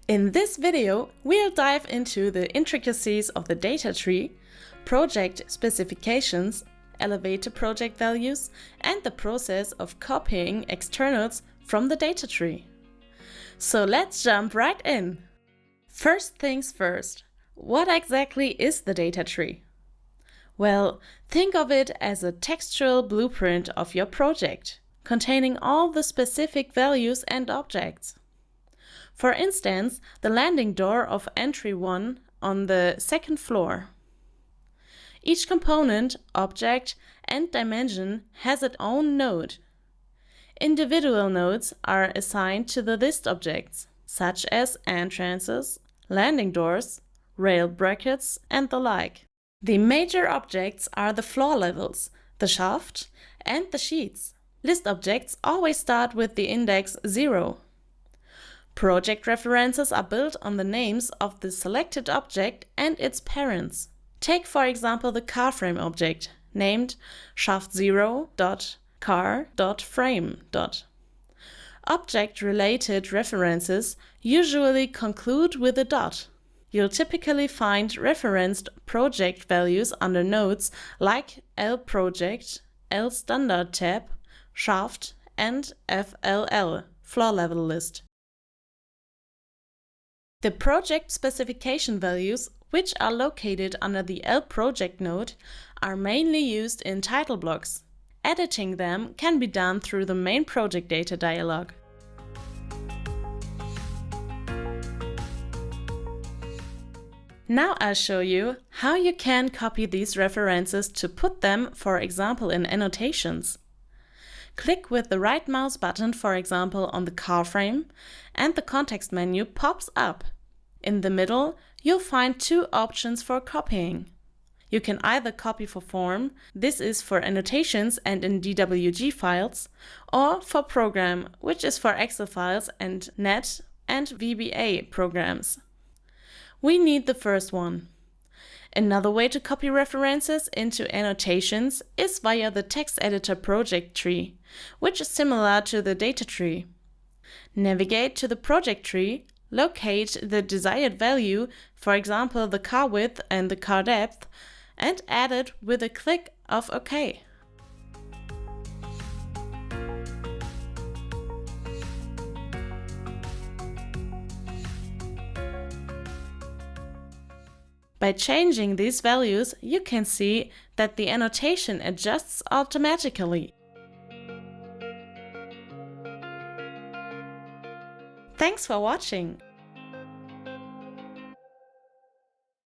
In this video, we'll dive into the intricacies of the data tree, project specifications, elevator project values, and the process of copying externals from the data tree. So let's jump right in. First things first, what exactly is the data tree? Well, think of it as a textual blueprint of your project, containing all the specific values and objects. For instance, the landing door of entry 1 on the second floor. Each component, object, and dimension has its own node. Individual nodes are assigned to the list objects, such as entrances, landing doors, rail brackets, and the like. The major objects are the floor levels, the shaft, and the sheets. List objects always start with the index 0. Project references are built on the names of the selected object and its parents. Take for example the car frame object, named shaft0.car.frame. Object-related references usually conclude with a dot. You'll typically find referenced project values under nodes like L-Project, L-Standard tab, shaft, and FLL, floor level list. The project specification values, which are located under the L-Project node, are mainly used in title blocks. Editing them can be done through the main project data dialog. Now I'll show you how you can copy these references to put them, for example, in annotations. Click with the right mouse button, for example, on the car frame, and the context menu pops up. In the middle, you'll find two options for copying. You can either copy for form, this is for annotations and in DWG files, or for program, which is for Excel files and NET and VBA programs. We need the first one. Another way to copy references into annotations is via the text editor project tree, which is similar to the data tree. Navigate to the project tree, locate the desired value, for example the car width and the car depth, and add it with a click of OK. By changing these values, you can see that the annotation adjusts automatically. Thanks for watching!